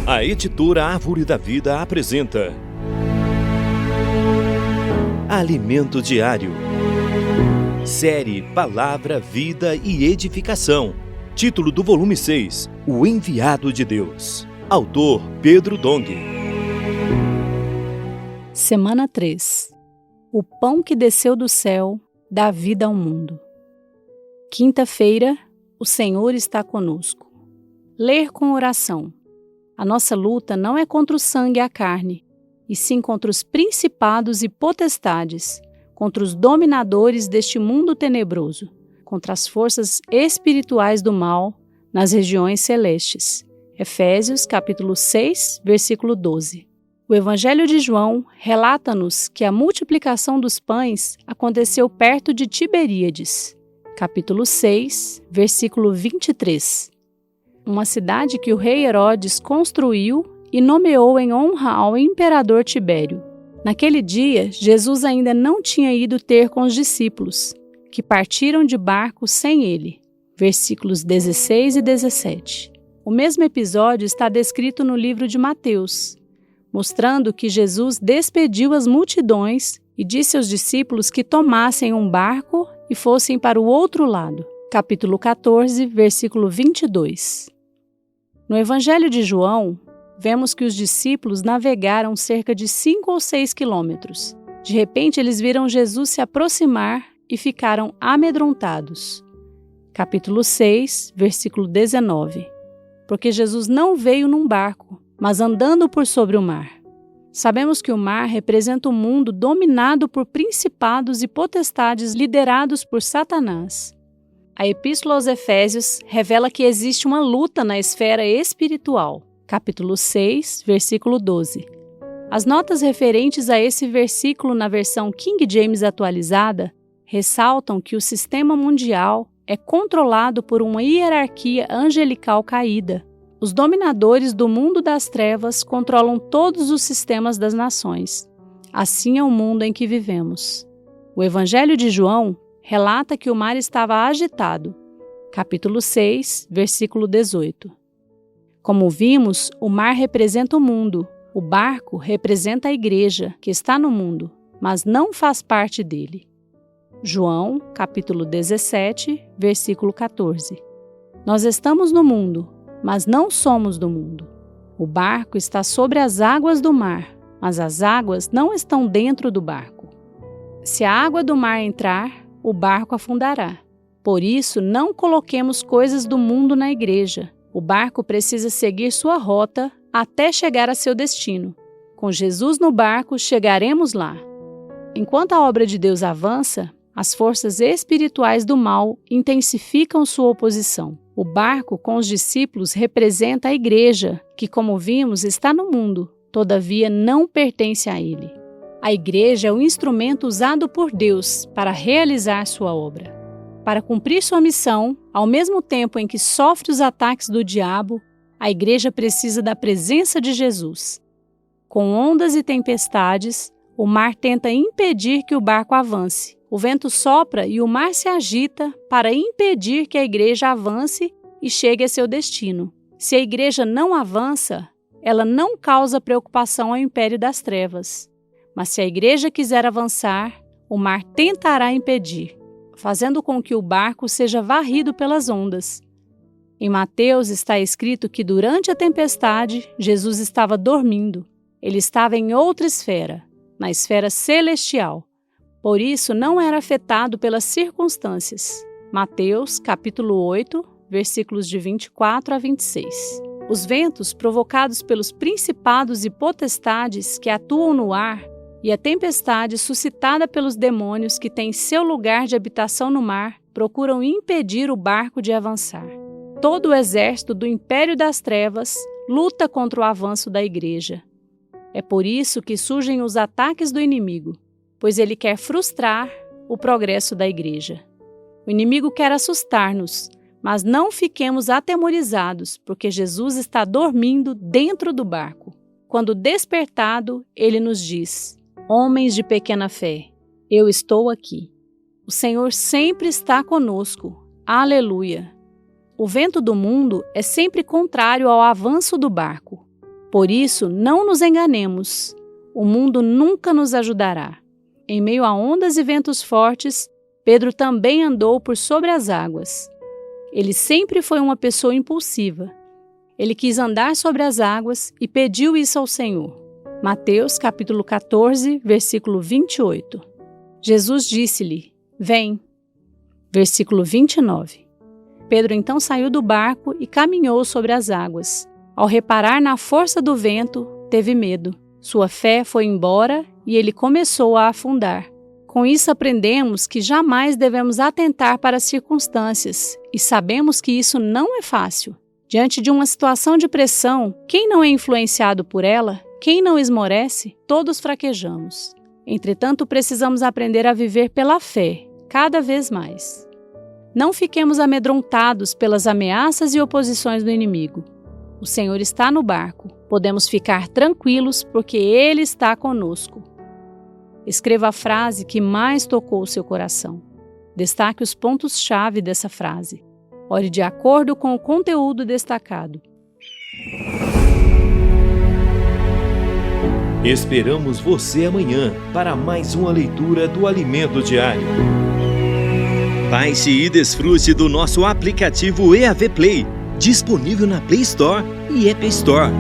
A editora Árvore da Vida apresenta Alimento Diário. Série Palavra, Vida e Edificação. Título do volume 6, O Enviado de Deus. Autor Pedro Dong. Semana 3. O pão que desceu do céu dá vida ao mundo. Quinta-feira, o Senhor está conosco. Ler com oração. A nossa luta não é contra o sangue e a carne, e sim contra os principados e potestades, contra os dominadores deste mundo tenebroso, contra as forças espirituais do mal nas regiões celestes. Efésios capítulo 6, versículo 12. O Evangelho de João relata-nos que a multiplicação dos pães aconteceu perto de Tiberíades. Capítulo 6, versículo 23. Uma cidade que o rei Herodes construiu e nomeou em honra ao imperador Tibério. Naquele dia, Jesus ainda não tinha ido ter com os discípulos, que partiram de barco sem ele. Versículos 16 e 17. O mesmo episódio está descrito no livro de Mateus, mostrando que Jesus despediu as multidões e disse aos discípulos que tomassem um barco e fossem para o outro lado. Capítulo 14, versículo 22. No Evangelho de João, vemos que os discípulos navegaram cerca de 5 ou 6 quilômetros. De repente, eles viram Jesus se aproximar e ficaram amedrontados. Capítulo 6, versículo 19. Porque Jesus não veio num barco, mas andando por sobre o mar. Sabemos que o mar representa um mundo dominado por principados e potestades liderados por Satanás. A Epístola aos Efésios revela que existe uma luta na esfera espiritual. Capítulo 6, versículo 12. As notas referentes a esse versículo na versão King James atualizada ressaltam que o sistema mundial é controlado por uma hierarquia angelical caída. Os dominadores do mundo das trevas controlam todos os sistemas das nações. Assim é o mundo em que vivemos. O Evangelho de João relata que o mar estava agitado. Capítulo 6, versículo 18. Como vimos, o mar representa o mundo. O barco representa a igreja, que está no mundo, mas não faz parte dele. João, capítulo 17, versículo 14. Nós estamos no mundo, mas não somos do mundo. O barco está sobre as águas do mar, mas as águas não estão dentro do barco. Se a água do mar entrar, o barco afundará. Por isso, não coloquemos coisas do mundo na igreja. O barco precisa seguir sua rota até chegar a seu destino. Com Jesus no barco, chegaremos lá. Enquanto a obra de Deus avança, as forças espirituais do mal intensificam sua oposição. O barco com os discípulos representa a igreja, que, como vimos, está no mundo, todavia não pertence a ele. A igreja é o instrumento usado por Deus para realizar sua obra. Para cumprir sua missão, ao mesmo tempo em que sofre os ataques do diabo, a igreja precisa da presença de Jesus. Com ondas e tempestades, o mar tenta impedir que o barco avance. O vento sopra e o mar se agita para impedir que a igreja avance e chegue a seu destino. Se a igreja não avança, ela não causa preocupação ao império das trevas. Mas se a igreja quiser avançar, o mar tentará impedir, fazendo com que o barco seja varrido pelas ondas. Em Mateus está escrito que durante a tempestade, Jesus estava dormindo. Ele estava em outra esfera, na esfera celestial. Por isso, não era afetado pelas circunstâncias. Mateus, capítulo 8, versículos de 24 a 26. Os ventos provocados pelos principados e potestades que atuam no ar e a tempestade suscitada pelos demônios que têm seu lugar de habitação no mar procuram impedir o barco de avançar. Todo o exército do império das trevas luta contra o avanço da igreja. É por isso que surgem os ataques do inimigo, pois ele quer frustrar o progresso da igreja. O inimigo quer assustar-nos, mas não fiquemos atemorizados, porque Jesus está dormindo dentro do barco. Quando despertado, ele nos diz: homens de pequena fé, eu estou aqui. O Senhor sempre está conosco. Aleluia! O vento do mundo é sempre contrário ao avanço do barco. Por isso, não nos enganemos. O mundo nunca nos ajudará. Em meio a ondas e ventos fortes, Pedro também andou por sobre as águas. Ele sempre foi uma pessoa impulsiva. Ele quis andar sobre as águas e pediu isso ao Senhor. Mateus capítulo 14, versículo 28. Jesus disse-lhe: Vem. Versículo 29. Pedro então saiu do barco e caminhou sobre as águas. Ao reparar na força do vento, teve medo. Sua fé foi embora e ele começou a afundar. Com isso aprendemos que jamais devemos atentar para as circunstâncias e sabemos que isso não é fácil. Diante de uma situação de pressão, quem não é influenciado por ela, quem não esmorece, todos fraquejamos. Entretanto, precisamos aprender a viver pela fé, cada vez mais. Não fiquemos amedrontados pelas ameaças e oposições do inimigo. O Senhor está no barco. Podemos ficar tranquilos porque Ele está conosco. Escreva a frase que mais tocou o seu coração. Destaque os pontos-chave dessa frase. Ore de acordo com o conteúdo destacado. Esperamos você amanhã para mais uma leitura do Alimento Diário. Baixe e desfrute do nosso aplicativo EAV Play, disponível na Play Store e App Store.